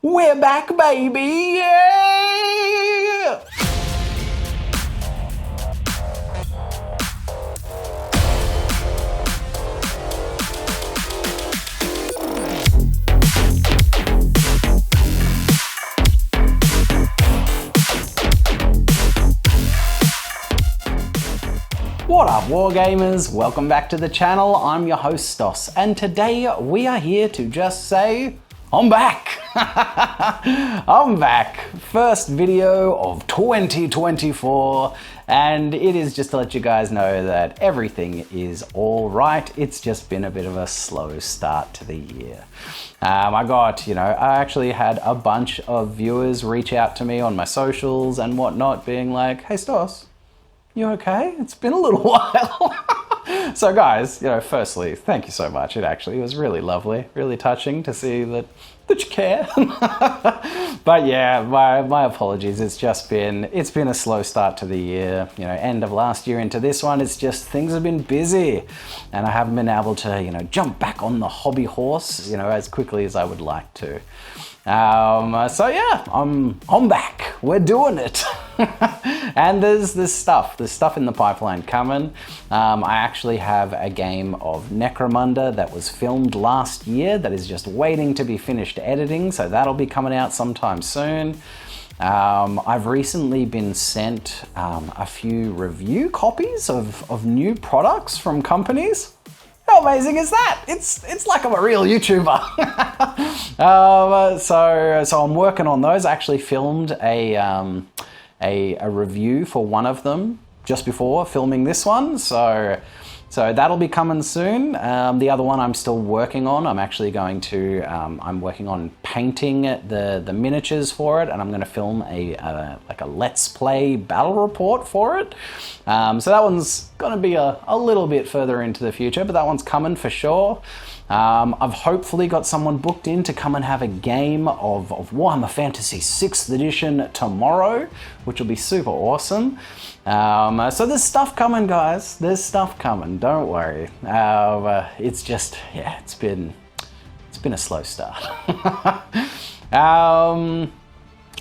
We're back, baby! Yeah! What up, Wargamers? Welcome back to the channel. I'm your host, Stos, and today we are here to just say, I'm back! I'm back. First video of 2024, and it is just to let you guys know that everything is all right. It's just been a bit of a slow start to the year. I actually had a bunch of viewers reach out to me on my socials and whatnot, being like, hey, Stos, you okay? It's been a little while. So guys, firstly, thank you so much. It actually was really lovely, really touching to see that you care. But yeah, my apologies. It's been a slow start to the year. End of last year into this one, it's just things have been busy and I haven't been able to, jump back on the hobby horse, as quickly as I would like to. So yeah, I'm back. We're doing it. And there's stuff in the pipeline coming. I actually have a game of Necromunda that was filmed last year that is just waiting to be finished editing, so that'll be coming out sometime soon. I've recently been sent a few review copies of new products from companies. How amazing is that? It's like I'm a real YouTuber. So I'm working on those. I actually filmed a review for one of them just before filming this one. So that'll be coming soon. The other one I'm still working on. I'm actually going to, I'm working on painting the miniatures for it, and I'm going to film a Let's Play battle report for it. So that one's going to be a little bit further into the future, but that one's coming for sure. I've hopefully got someone booked in to come and have a game of Warhammer Fantasy 6th edition tomorrow, which will be super awesome. So there's stuff coming, guys. There's stuff coming. Don't worry. It's just, yeah, it's been a slow start.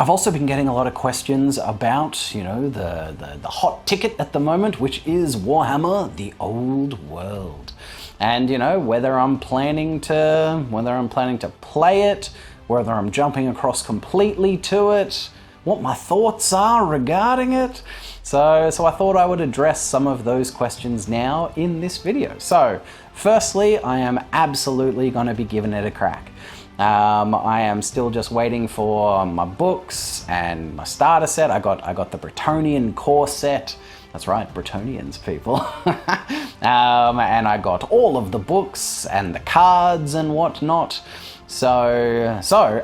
I've also been getting a lot of questions about, the hot ticket at the moment, which is Warhammer: The Old World. And whether I'm planning to play it, whether I'm jumping across completely to it, what my thoughts are regarding it. So I thought I would address some of those questions now in this video. So firstly, I am absolutely going to be giving it a crack. I am still just waiting for my books and my starter set. I got the Bretonnian core set. That's right, Bretonnians, people. And I got all of the books and the cards and whatnot. So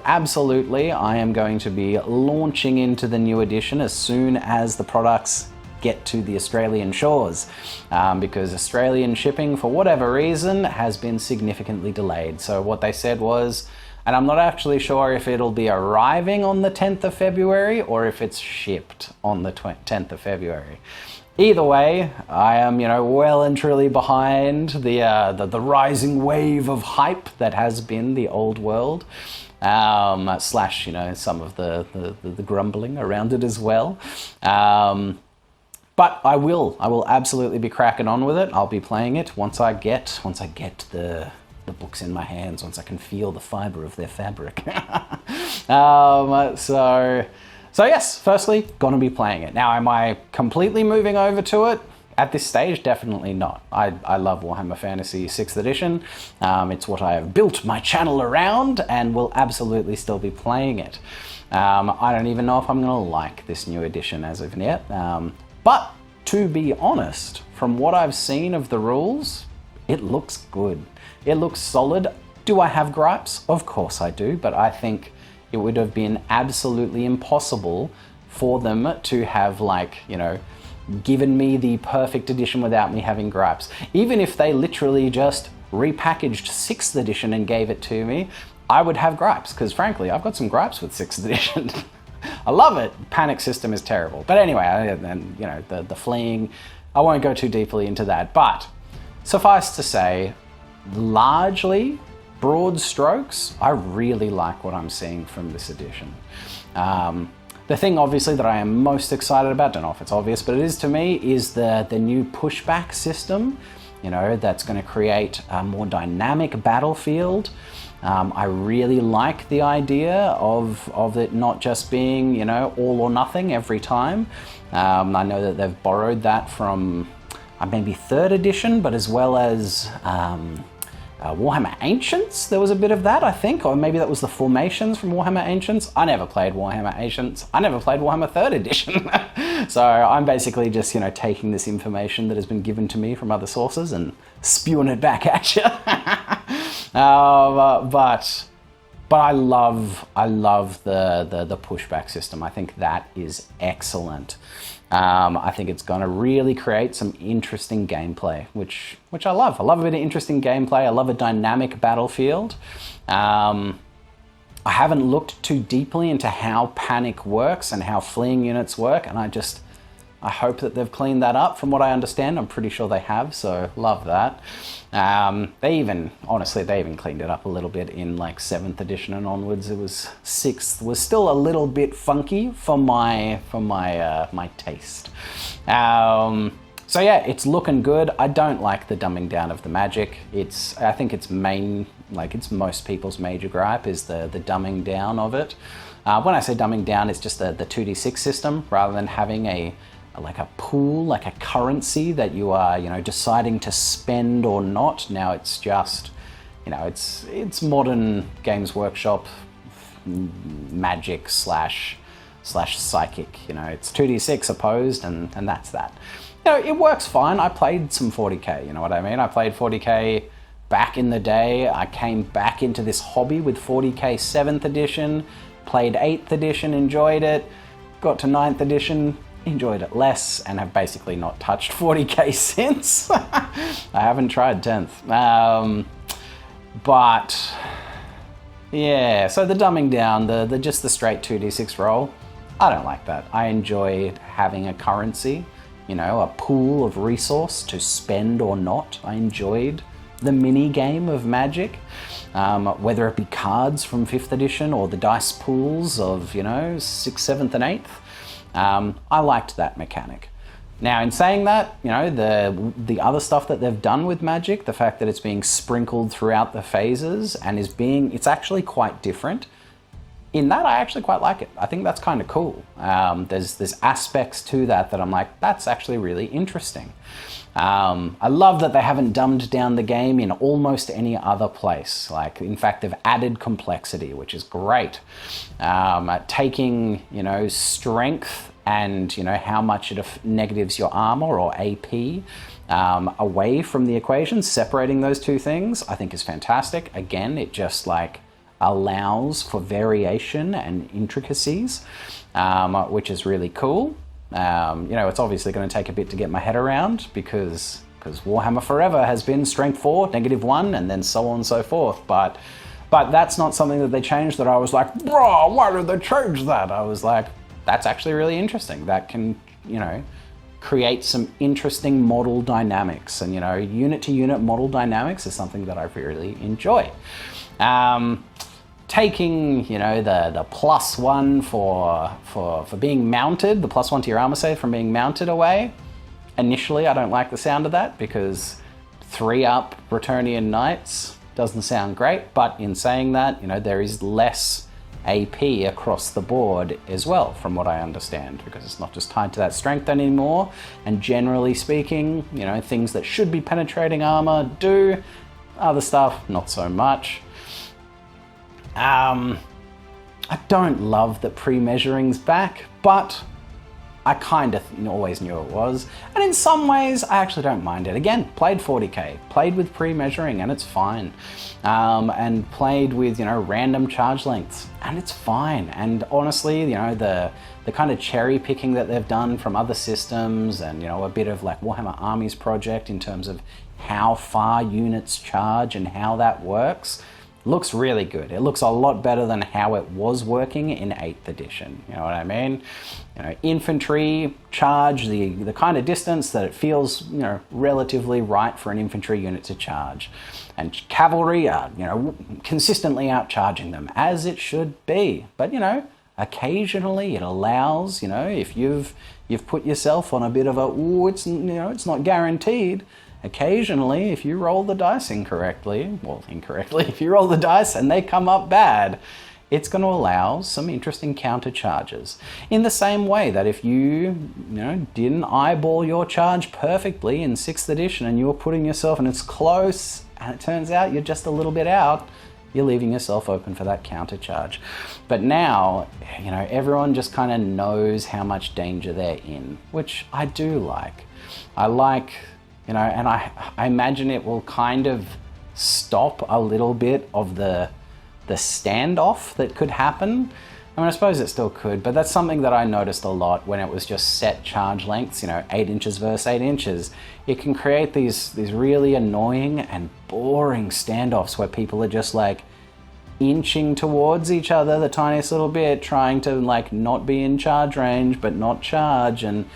absolutely, I am going to be launching into the new edition as soon as the products get to the Australian shores, because Australian shipping, for whatever reason, has been significantly delayed. So what they said was, and I'm not actually sure if it'll be arriving on the 10th of February or if it's shipped on the 10th of February. Either way, I am, well and truly behind the rising wave of hype that has been the Old World, slash, some of the grumbling around it as well. But I will absolutely be cracking on with it. I'll be playing it once I get the books in my hands, once I can feel the fiber of their fabric. So yes, firstly, gonna be playing it. Now, am I completely moving over to it? At this stage, definitely not. I love Warhammer Fantasy 6th edition. It's what I have built my channel around and will absolutely still be playing it. I don't even know if I'm gonna like this new edition as of yet. But to be honest, from what I've seen of the rules, it looks good. It looks solid. Do I have gripes? Of course I do, but I think it would have been absolutely impossible for them to have, given me the perfect edition without me having gripes. Even if they literally just repackaged 6th edition and gave it to me, I would have gripes, because frankly, I've got some gripes with 6th edition. I love it. Panic system is terrible. But anyway, and the fleeing, I won't go too deeply into that. But suffice to say, largely, broad strokes, I really like what I'm seeing from this edition. The thing obviously that I am most excited about, don't know if it's obvious, but it is to me, is the new pushback system, you know, that's going to create a more dynamic battlefield. I really like the idea of it not just being, you know, all or nothing every time. I know that they've borrowed that from maybe 3rd edition, but as well as Warhammer Ancients, there was a bit of that, I think, or maybe that was the formations from Warhammer Ancients. I never played Warhammer Ancients. I never played Warhammer 3rd edition. So I'm basically just, you know, taking this information that has been given to me from other sources and spewing it back at you. But I love the pushback system. I think that is excellent. I think it's going to really create some interesting gameplay, which I love. I love a bit of interesting gameplay. I love a dynamic battlefield. I haven't looked too deeply into how panic works and how fleeing units work, and I hope that they've cleaned that up. From what I understand, I'm pretty sure they have, so love that. They even cleaned it up a little bit in like 7th edition and onwards. It was 6th was still a little bit funky for my taste. So yeah, it's looking good. I don't like the dumbing down of the magic. I think it's most people's major gripe is the dumbing down of it. When I say dumbing down, it's just the 2d6 system rather than having a pool, like a currency that you are, you know, deciding to spend or not. Now it's just, you know, it's modern Games Workshop magic slash psychic. You know, it's 2d6 opposed, and that's that. You know, it works fine. I played some 40k, you know what I mean? I played 40k back in the day. I came back into this hobby with 40k 7th edition, played 8th edition, enjoyed it, got to 9th edition, enjoyed it less, and have basically not touched 40k since. I haven't tried 10th. But yeah, so the dumbing down, just the straight 2d6 roll, I don't like that. I enjoy having a currency, you know, a pool of resource to spend or not. I enjoyed the mini game of Magic, whether it be cards from 5th edition or the dice pools of, you know, 6th, 7th, and 8th. I liked that mechanic. Now, in saying that, you know, the other stuff that they've done with Magic, the fact that it's being sprinkled throughout the phases and it's actually quite different. In that, I actually quite like it. I think that's kind of cool. There's aspects to that I'm like, that's actually really interesting. I love that they haven't dumbed down the game in almost any other place. Like, in fact, they've added complexity, which is great. Taking, you know, strength and, you know, how much it negatives your armor or AP away from the equation, separating those two things, I think is fantastic. Again, it just like allows for variation and intricacies, which is really cool. You know, it's obviously going to take a bit to get my head around because Warhammer Forever has been strength 4, -1, and then so on and so forth. But that's not something that they changed that I was like, bro, why did they change that? I was like, that's actually really interesting. That can, you know, create some interesting model dynamics. And, you know, unit-to-unit model dynamics is something that I really enjoy. Taking, you know, the +1 for being mounted, the +1 to your armor save from being mounted away. Initially, I don't like the sound of that because 3-up Bretonnian Knights doesn't sound great. But in saying that, you know, there is less AP across the board as well, from what I understand, because it's not just tied to that strength anymore. And generally speaking, you know, things that should be penetrating armor do, other stuff, not so much. I don't love that pre-measuring's back, but I kind of always knew it was. And in some ways, I actually don't mind it. Again, played 40k, played with pre-measuring, and it's fine. And played with, you know, random charge lengths, and it's fine. And honestly, you know, the kind of cherry picking that they've done from other systems, and, you know, a bit of like Warhammer Armies Project in terms of how far units charge and how that works, looks really good. It looks a lot better than how it was working in 8th edition. You know what I mean? You know, infantry charge the kind of distance that it feels, you know, relatively right for an infantry unit to charge. And cavalry are, you know, consistently outcharging them, as it should be. But, you know, occasionally it allows, you know, if you've put yourself on a bit of a, ooh, it's, you know, it's not guaranteed. Occasionally, if you roll the dice incorrectly, if you roll the dice and they come up bad, it's going to allow some interesting counter charges. In the same way that if you know, didn't eyeball your charge perfectly in 6th edition and you were putting yourself, and it's close, and it turns out you're just a little bit out, you're leaving yourself open for that counter charge. But now, you know, everyone just kind of knows how much danger they're in, which I do like. I like, you know, and I imagine it will kind of stop a little bit of the standoff that could happen. I mean, I suppose it still could, but that's something that I noticed a lot when it was just set charge lengths, you know, 8 inches versus 8 inches. It can create these really annoying and boring standoffs where people are just like inching towards each other the tiniest little bit, trying to like not be in charge range, but not charge. And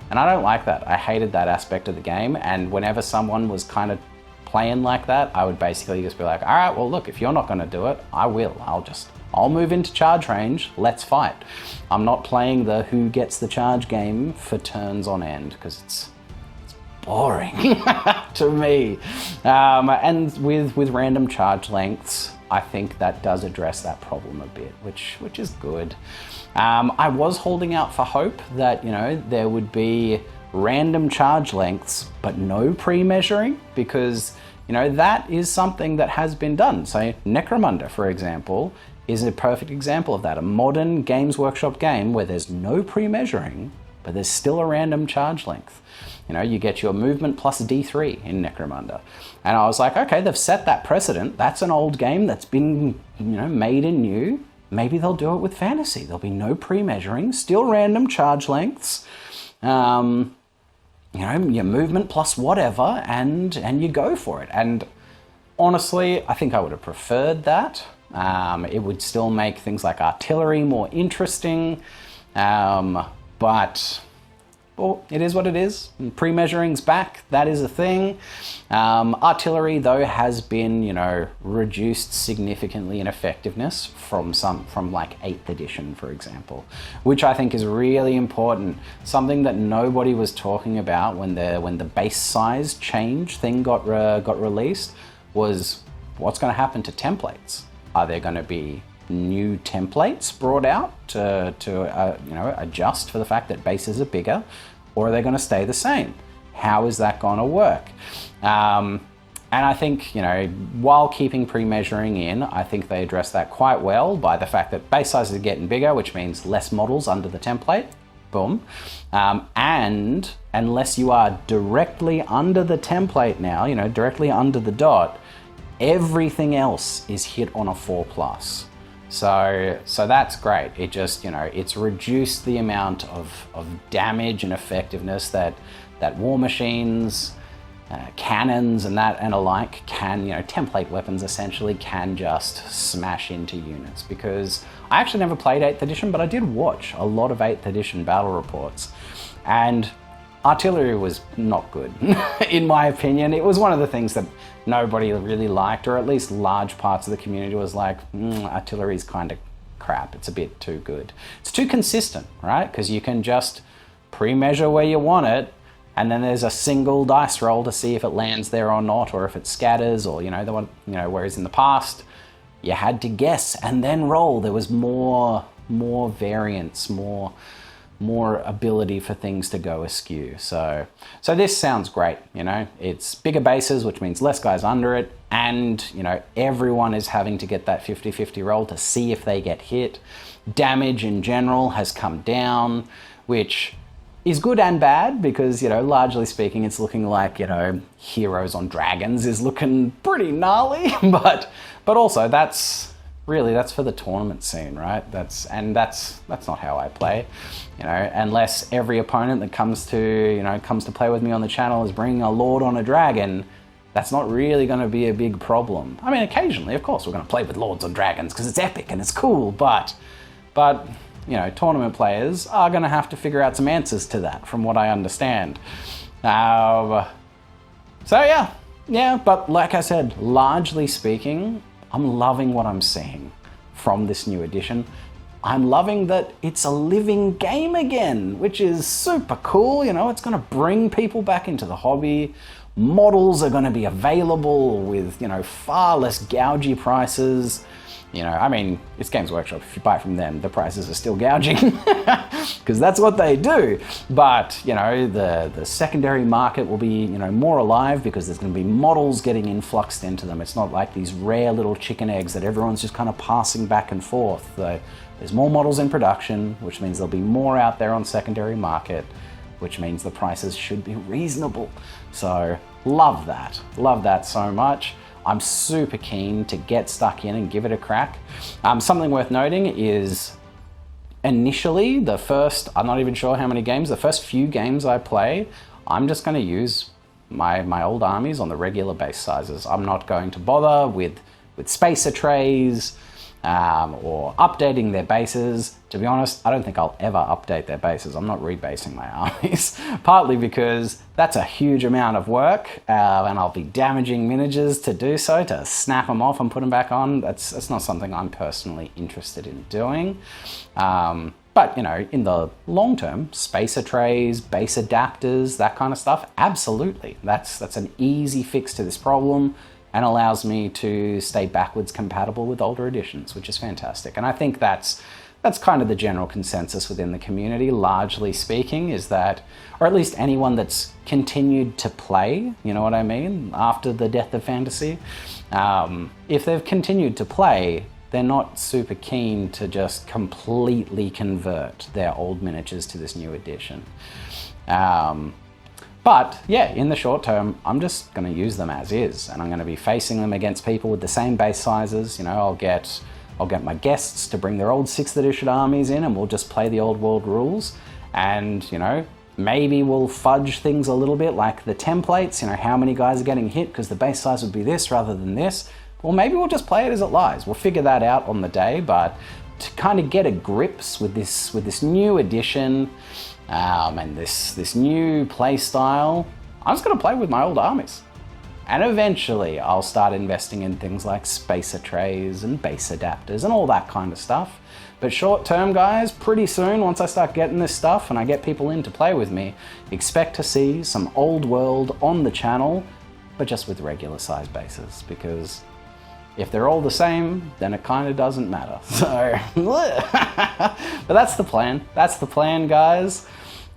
I don't like that. I hated that aspect of the game. And whenever someone was kind of playing like that, I would basically just be like, all right, well, look, if you're not going to do it, I will. I'll move into charge range. Let's fight. I'm not playing the who gets the charge game for turns on end, because it's boring to me. And with random charge lengths, I think that does address that problem a bit, which is good. I was holding out for hope that, you know, there would be random charge lengths, but no pre-measuring, because, you know, that is something that has been done. So Necromunda, for example, is a perfect example of that. A modern Games Workshop game where there's no pre-measuring, but there's still a random charge length. You know, you get your movement plus D3 in Necromunda. And I was like, okay, they've set that precedent. That's an old game that's been, you know, made in new. Maybe they'll do it with fantasy. There'll be no pre-measuring, still random charge lengths. You know, your movement plus whatever, and you go for it. And honestly, I think I would have preferred that. It would still make things like artillery more interesting, but well, it is what it is. Pre-measuring's back, that is a thing. Artillery, though, has been, you know, reduced significantly in effectiveness from like 8th edition, for example, which I think is really important. Something that nobody was talking about when the base size change thing got released was what's going to happen to templates. Are there going to be new templates brought out to you know, adjust for the fact that bases are bigger, or are they going to stay the same? How is that going to work? And I think, you know, while keeping pre-measuring in, I think they address that quite well by the fact that base sizes are getting bigger, which means less models under the template. Boom. And unless you are directly under the template now, you know, directly under the dot, everything else is hit on a 4+. So that's great. It just, you know, it's reduced the amount of damage and effectiveness that war machines, cannons and alike can, you know, template weapons essentially can just smash into units. Because I actually never played 8th edition, but I did watch a lot of 8th edition battle reports, and artillery was not good. In my opinion, it was one of the things that nobody really liked, or at least large parts of the community was like, artillery's kind of crap. It's a bit too good. It's too consistent, right? Because you can just pre-measure where you want it, and then there's a single dice roll to see if it lands there or not, or if it scatters, or, you know, the one, you know, whereas in the past you had to guess and then roll. There was more variance, more ability for things to go askew. So this sounds great. You know, it's bigger bases, which means less guys under it, and, you know, everyone is having to get that 50-50 roll to see if they get hit. Damage in general has come down, which is good and bad, because, you know, largely speaking, it's looking like, you know, Heroes on Dragons is looking pretty gnarly, but also that's for the tournament scene, right? That's not how I play, you know, unless every opponent that comes to play with me on the channel is bringing a Lord on a Dragon. that's not really going to be a big problem. I mean, occasionally, of course, we're going to play with Lords and Dragons because it's epic and it's cool, but you know, tournament players are going to have to figure out some answers to that, from what I understand. So yeah, but like I said, largely speaking, I'm loving what I'm seeing from this new edition. I'm loving that it's a living game again, which is super cool. You know, it's going to bring people back into the hobby. Models are going to be available with, you know, far less gougy prices. You know, I mean, it's Games Workshop. If you buy from them, the prices are still gouging because that's what they do. But, you know, the secondary market will be, you know, more alive because there's going to be models getting influxed into them. It's not like these rare little chicken eggs that everyone's just kind of passing back and forth. There's more models in production, which means there'll be more out there on secondary market, which means the prices should be reasonable. So love that so much. I'm super keen to get stuck in and give it a crack. Something worth noting is initially I'm not even sure how many games, the first few games I play, I'm just going to use my old armies on the regular base sizes. I'm not going to bother with spacer trays, or updating their bases. To be honest, I don't think I'll ever update their bases. I'm not rebasing my armies, partly because that's a huge amount of work, and I'll be damaging miniatures to do so, to snap them off and put them back on. That's not something I'm personally interested in doing. But, you know, in the long term, spacer trays, base adapters, that kind of stuff, absolutely. That's an easy fix to this problem, and allows me to stay backwards compatible with older editions, which is fantastic. And I think that's kind of the general consensus within the community, largely speaking, is that, or at least anyone that's continued to play, you know what I mean, after the death of fantasy, if they've continued to play, they're not super keen to just completely convert their old miniatures to this new edition. But yeah, in the short term, I'm just going to use them as is, and I'm going to be facing them against people with the same base sizes. You know, I'll get my guests to bring their old 6th edition armies in, and we'll just play the old world rules. And, you know, maybe we'll fudge things a little bit, like the templates, you know, how many guys are getting hit because the base size would be this rather than this. Or maybe we'll just play it as it lies. We'll figure that out on the day, but to kind of get a grips with this new edition, and this new play style, I'm just going to play with my old armies. And eventually I'll start investing in things like spacer trays and base adapters and all that kind of stuff. But short term, guys, pretty soon, once I start getting this stuff and I get people in to play with me, expect to see some old world on the channel, but just with regular size bases, because if they're all the same, then it kind of doesn't matter. So, but that's the plan. That's the plan, guys.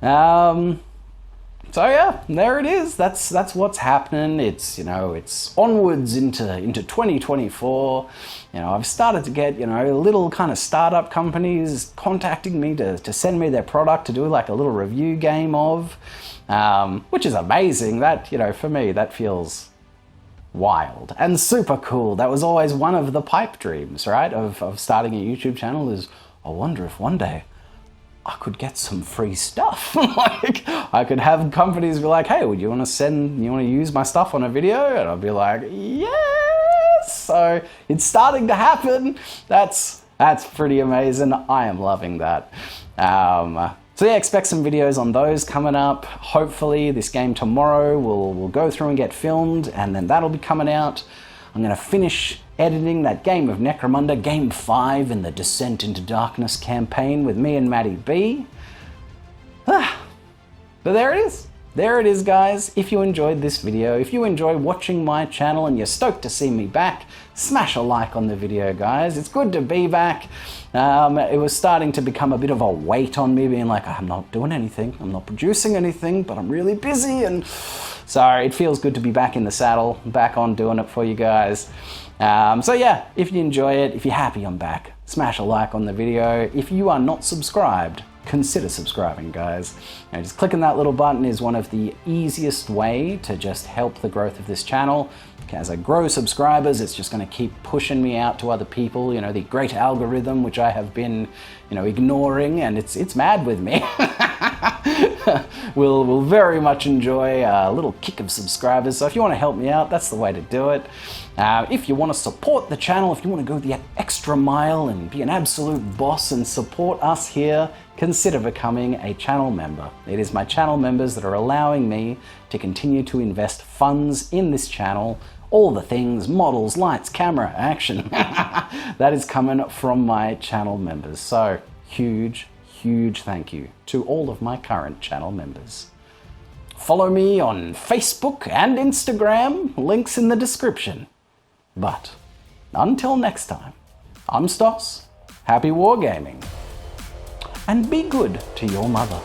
So yeah, there it is. That's what's happening. It's, you know, it's onwards into 2024. You know, I've started to get, you know, little kind of startup companies contacting me to send me their product to do like a little review game of, which is amazing. That, you know, for me, that feels wild and super cool. That was always one of the pipe dreams, right, of starting a YouTube channel, is I wonder if one day I could get some free stuff. Like, I could have companies be like, hey, you want to use my stuff on a video? And I'll be like, yes! So it's starting to happen. That's pretty amazing. I am loving that. So yeah, expect some videos on those coming up. Hopefully this game tomorrow will go through and get filmed, and then that'll be coming out. I'm going to finish editing that game of Necromunda, Game 5 in the Descent into Darkness campaign with me and Maddie B. But there it is. There it is, guys. If you enjoyed this video, if you enjoy watching my channel and you're stoked to see me back, smash a like on the video, guys. It's good to be back. It was starting to become a bit of a weight on me, being like, I'm not doing anything, I'm not producing anything, but I'm really busy, and so it feels good to be back in the saddle, back on doing it for you guys. So yeah, if you enjoy it, if you're happy I'm back, smash a like on the video. If you are not subscribed, consider subscribing, guys. You know, just clicking that little button is one of the easiest way to just help the growth of this channel. As I grow subscribers, it's just going to keep pushing me out to other people, you know, the great algorithm, which I have been, you know, ignoring, and it's mad with me. will very much enjoy a little kick of subscribers. So if you want to help me out, that's the way to do it. If you want to support the channel, if you want to go the extra mile and be an absolute boss and support us here, consider becoming a channel member. It is my channel members that are allowing me to continue to invest funds in this channel. All the things, models, lights, camera, action, that is coming from my channel members. So huge thank you to all of my current channel members. Follow me on Facebook and Instagram, links in the description. But until next time, I'm Stos, happy wargaming, and be good to your mother.